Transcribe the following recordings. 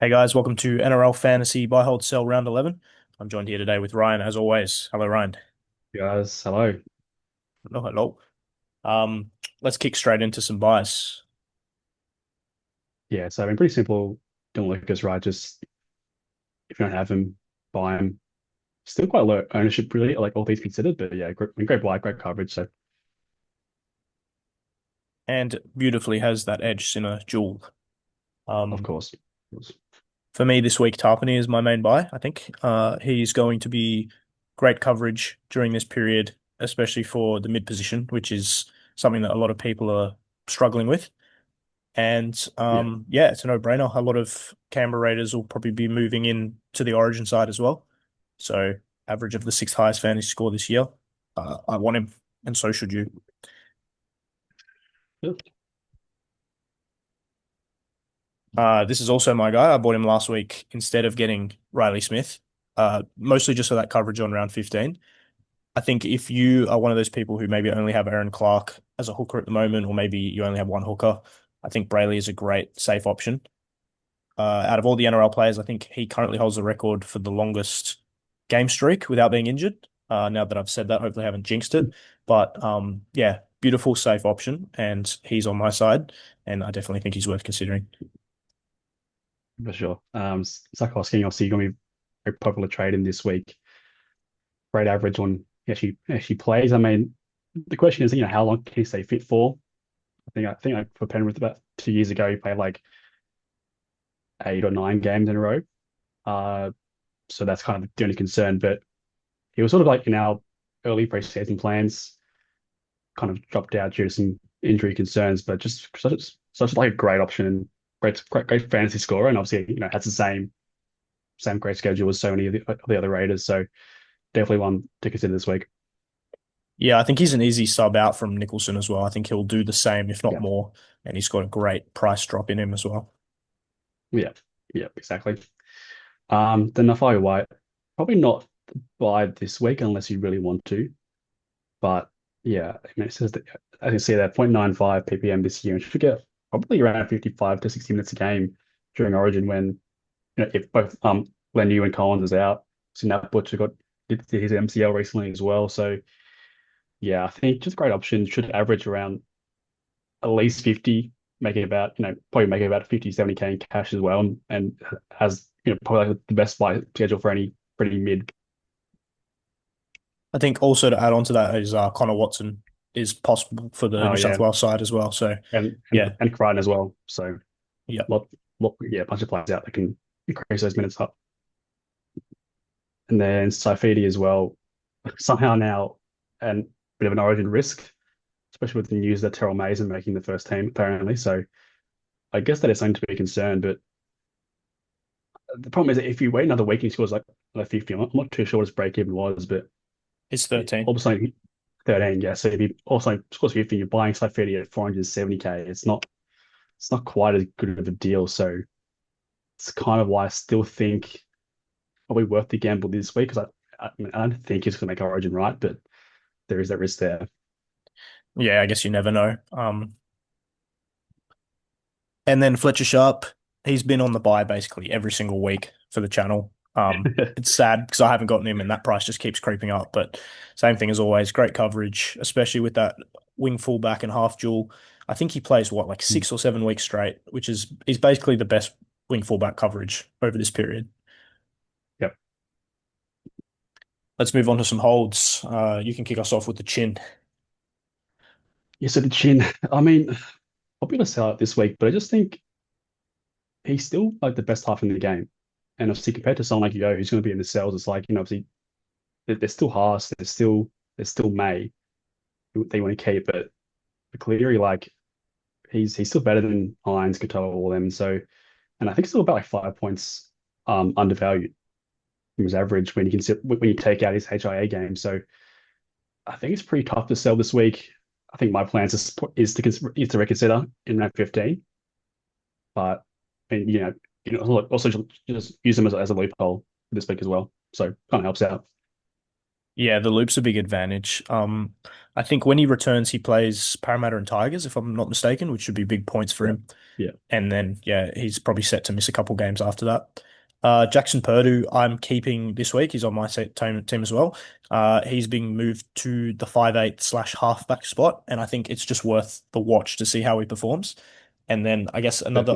Hey guys, welcome to NRL Fantasy Buy Hold Sell Round 11. I'm joined here today with Ryan as always. Hello Ryan. Guys, hello. Hello, hello. Um, let's kick straight into some buys. Yeah, so I mean, pretty simple. Don't look us right. Just if you don't have him, buy him. Still quite low ownership, really, like all things considered. But yeah, great buy, great coverage. So And beautifully has that edge in a duel. of Um, course, of course. for me this week, Tarpany is my main buy, I think. He's going to be great coverage during this period, especially for the mid position, which is something that a lot of people are struggling with. And Yeah, yeah, it's a no-brainer. A lot of Canberra Raiders will probably be moving in to the Origin side as well. So average of the sixth highest fantasy score this year. I want him, and so should you. yeah, This is also my guy. I bought him last week instead of getting Riley Smith, mostly just for that coverage on round 15. I think if you are one of those people who maybe only have Aaron Clark as a hooker at the moment, or maybe you only have one hooker, I think Brayley is a great safe option. Out of all the NRL players, I think he currently holds the record for the longest game streak without being injured. Now that I've said that, hopefully I haven't jinxed it. But yeah, beautiful, safe option, and he's on my side, and I definitely think he's worth considering. for sure. Sakowski, obviously, going to be a very popular trade in this week. Great average on he actually plays. I mean, the question is, how long can he stay fit for? I think like for Penrith about 2 years ago, he played like 8 or 9 games in a row. Uh, so that's kind of the only concern. But he was sort of like in our early preseason plans, kind of dropped out due to some injury concerns, but just such like a great option and great fantasy scorer, and obviously has the same great schedule as so many of the other Raiders. So definitely one to consider this week. Yeah, I think he's an easy sub out from Nicholson as well. I think he'll do the same, if not Yeah, more, and he's got a great price drop in him as well. yeah, yeah, exactly. Then Nafai White, probably not buy this week unless you really want to, but yeah, I mean, it says that I can see that 0.95 ppm this year, and should get probably around 55 to 60 minutes a game during Origin when if both Lenu and Collins is out. So now Butcher did his MCL recently as well. So yeah, I think just a great option. Should average around at least 50, making about, probably making about 50, 70K in cash as well. And has, probably like the best buy schedule for any pretty mid. I think also to add on to that is Connor Watson is possible for the Oh New South yeah. Wales side as well. So And yeah, Crichton as well. So yeah. yeah, a bunch of players out that can increase those minutes up. And then Saifidi as well. Somehow now, and bit of an origin risk, especially with the news that Terrell Mason making the first team, apparently. So I guess that is something to be concerned. But the problem is that if you wait another week and he scores like 50, I'm not too sure what his break even was, but It's 13. all of a sudden 13, yeah. So if he also scores 50, you're buying Saifidi at 470K. It's not quite as good of a deal. So it's kind of why I still think probably worth the gamble this week because I don't think he's going to make Origin right, but there is that risk there. Yeah, I guess you never know. And then Fletcher Sharp, he's been on the buy basically every single week for the channel. It's sad because I haven't gotten him and that price just keeps creeping up. But same thing as always, great coverage, especially with that wing fullback and half duel. I think he plays what, like 6 or 7 weeks straight, which is he's basically the best wing fullback coverage over this period. Yep. Let's move on to some holds. You can kick us off with the chin. Yeah, so the chin, I mean, I'll be able to sell it this week, but I just think he's still like the best half in the game. And obviously compared to someone like Yo, who's going to be in the cells, it's like, obviously there's still Haas, there's still May who they want to keep, but Cleary, like he's still better than Irons, Katoa, all of them. So, and I think still about like 5 points undervalued from his average when you take out his HIA game. So I think it's pretty tough to sell this week. I think my plans is to reconsider in round 15, but and also just use them as a loophole this week as well. So kind of helps out. Yeah, the loop's a big advantage. I think when he returns, he plays Parramatta and Tigers, if I'm not mistaken, which should be big points for Yeah. him. Yeah. And then, yeah, he's probably set to miss a couple games after that. Jackson Purdue, I'm keeping this week. He's on my team as well. He's being moved to the 5'8" slash halfback spot, and I think it's just worth the watch to see how he performs. And then I guess Definitely.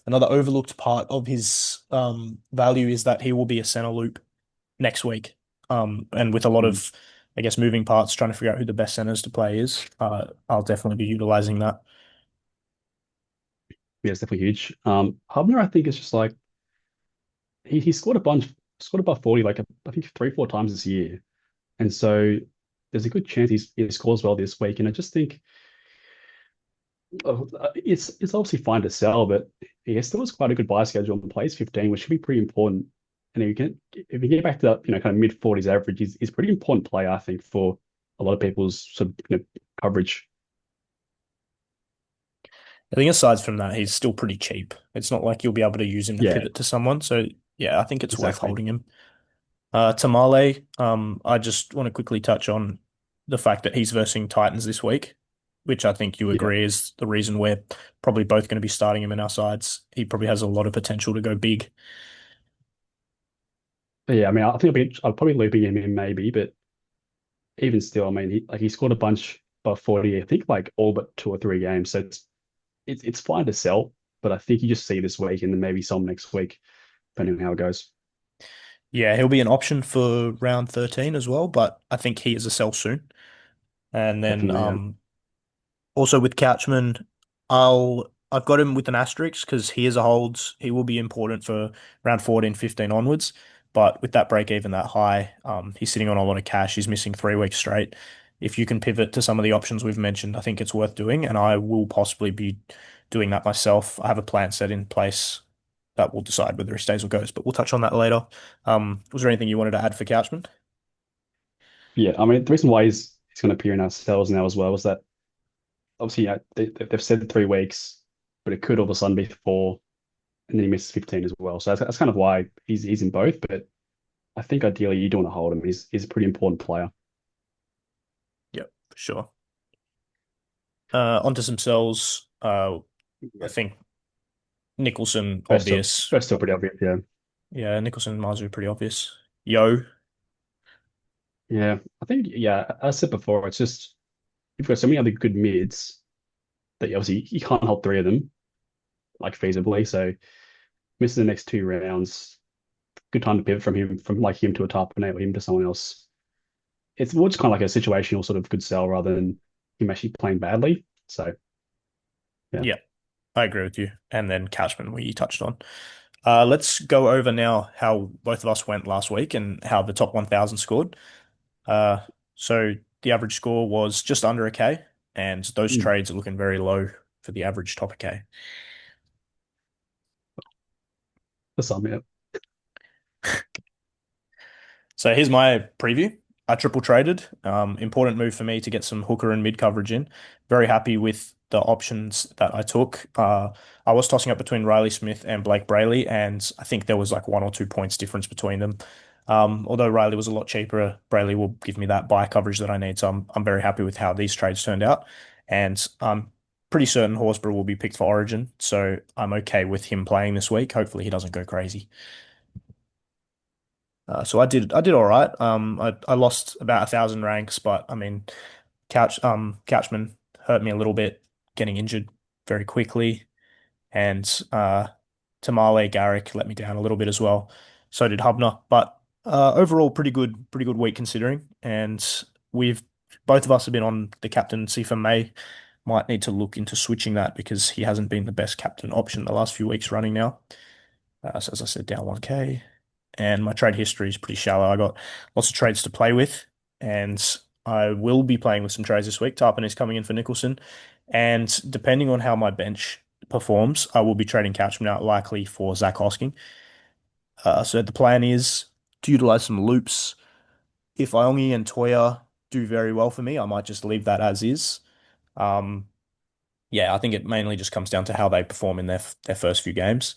another overlooked part of his value is that he will be a center loop next week. And with a lot Mm. of, I guess, moving parts, trying to figure out who the best centers to play is, I'll definitely be utilizing that. Yeah, it's definitely huge. Hubner, I think, is just like he scored a bunch, scored above 40, like I think 3, 4 times this year. And so there's a good chance he scores well this week. And I just think it's obviously fine to sell, but he still has quite a good buy schedule and plays 15, which should be pretty important. And if you get back to that, kind of mid 40s average, he's a pretty important player, I think, for a lot of people's sort of coverage. I think aside from that, he's still pretty cheap. It's not like you'll be able to use him to Yeah, pivot to someone. So yeah, I think it's worth exactly. holding him. Tamale, I just want to quickly touch on the fact that he's versing Titans this week, which I think you Yeah. agree is the reason we're probably both going to be starting him in our sides. He probably has a lot of potential to go big. But yeah, I mean, I think I'll probably looping him in maybe, but even still, I mean, he scored a bunch above 40, I think like all but 2 or 3 games. So it's fine to sell, but I think you just see this week and then maybe some next week, depending on how it goes. Yeah, he'll be an option for round 13 as well, but I think he is a sell soon. And then Definitely, yeah. also with Couchman, I've got him with an asterisk because he is a holds. He will be important for round 14, 15 onwards. But with that break even that high, he's sitting on a lot of cash. He's missing 3 weeks straight. If you can pivot to some of the options we've mentioned, I think it's worth doing, and I will possibly be doing that myself. I have a plan set in place that will decide whether he stays or goes, but we'll touch on that later. Was there anything you wanted to add for Couchman? Yeah, I mean, the reason why he's going to appear in our sales now as well is that obviously, yeah, they've said 3 weeks, but it could all of a sudden be 4, and then he misses 15 as well. So that's kind of why he's in both. But I think ideally you do want to hold him. He's a pretty important player. Yep, for sure. Onto some sells. I Yeah. think Nicholson, Both still, obvious. both still pretty obvious. Yeah. Yeah, Nicholson and Mazu, pretty obvious. Yo, Yeah. I think, yeah, as I said before, it's just you've got so many other good mids that obviously you can't hold 3 of them like feasibly. So missing the next 2 rounds, good time to pivot from like him to a top and or him to someone else. It's more just kind of like a situational sort of good sell rather than him actually playing badly. So yeah. yeah, I agree with you. And then Cashman, we touched on. Let's go over now how both of us went last week and how the top 1,000 scored. Uh, so the average score was just under a K, and those Mm. trades are looking very low for the average top of K. For some, yeah. So here's my preview. I triple traded. Important move for me to get some hooker and mid coverage in. Very happy with the options that I took. I was tossing up between Riley Smith and Blake Brayley, and I think there was like 1 or 2 points difference between them. Although Riley was a lot cheaper, Brayley will give me that buy coverage that I need. So I'm very happy with how these trades turned out, and I'm pretty certain Horsburgh will be picked for Origin. So I'm okay with him playing this week. Hopefully he doesn't go crazy. So I did all right. I lost about 1,000 ranks, but I mean, Couchman hurt me a little bit, getting injured very quickly, and Tamale Garrick let me down a little bit as well. So did Hubner, but overall, pretty good week considering. And we've both of us have been on the captaincy for May. Might need to look into switching that because he hasn't been the best captain option the last few weeks running now. So as I said, down 1K. And my trade history is pretty shallow. I got lots of trades to play with, and I will be playing with some trades this week. Tarpon is coming in for Nicholson, and depending on how my bench performs, I will be trading Couchman out likely for Zach Hosking. So the plan is to utilize some loops. If Iongi and Toya do very well for me, I might just leave that as is. Um, yeah, I think it mainly just comes down to how they perform in their first few games.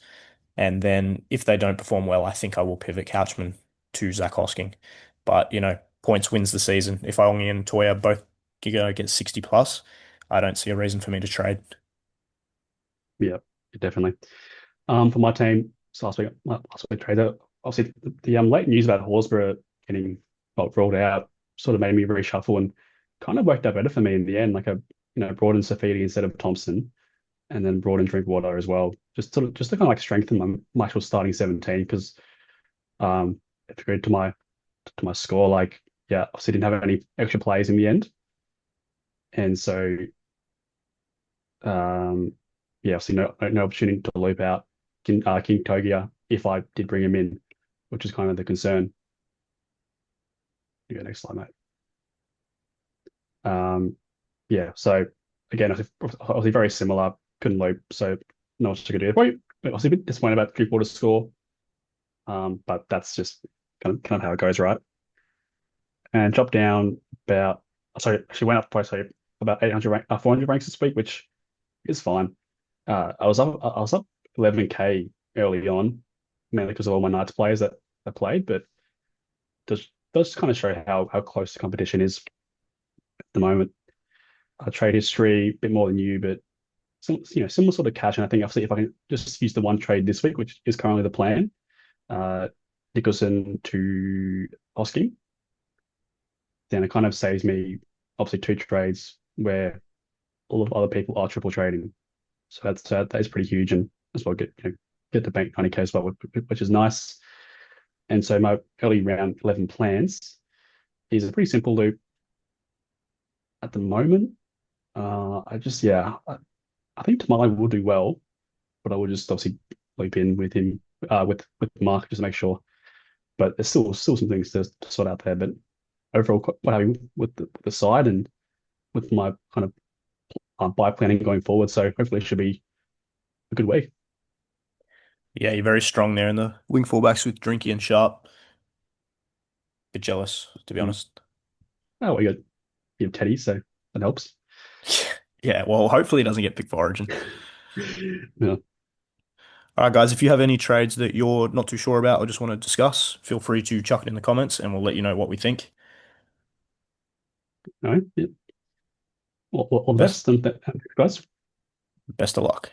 And then if they don't perform well, I think I will pivot Couchman to Zach Hosking. But, points wins the season. If Aongi and Toya both get 60 plus, I don't see a reason for me to trade. Yeah, definitely. For my team, so last week trader, obviously the late news about Horsburgh getting rolled out sort of made me reshuffle and kind of worked out better for me in the end. Like I, brought in Safidi instead of Thompson, and then brought in Drinkwater as well, just to kind of like strengthen my actual starting 17 because if you go to my score, like yeah, obviously didn't have any extra plays in the end, and so Um, yeah, obviously no opportunity to loop out King Togia if I did bring him in, which is kind of the concern. You go next slide, mate. Um, yeah, so again, obviously very similar. Couldn't loop, so no what to do. Wait, I was a bit disappointed about three-quarter score, but that's just kind of how it goes, right? And dropped down about, sorry, actually went up by sorry about 400 ranks this week, which is fine. I was up 11K early on, mainly because of all my Knights players that I played, but does kind of show how close the competition is at the moment. Trade history, a bit more than you, but similar sort of cash. And I think obviously if I can just use the one trade this week, which is currently the plan, uh, Nicholson to Hosking, then it kind of saves me obviously two trades where all of other people are triple trading. So that is pretty huge, and as well get the bank 90K as well, which is nice. And so my early round 11 plans is a pretty simple loop at the moment. I just I think Tamale will do well, but I will just obviously loop in with him with Mark just to make sure. But there's still some things to sort out there. But overall, quite happy with the side and with my kind of buy planning going forward. So hopefully it should be a good week. Yeah, you're very strong there in the wing fullbacks with Drinky and Sharp. Bit jealous, to be Mm. honest. Oh, we got you have Teddy, so that helps. Yeah, well, hopefully he doesn't get picked for Origin. Yeah. All right, guys, if you have any trades that you're not too sure about or just want to discuss, feel free to chuck it in the comments and we'll let you know what we think. All right. Yeah. All the Best best, and guys. best of luck.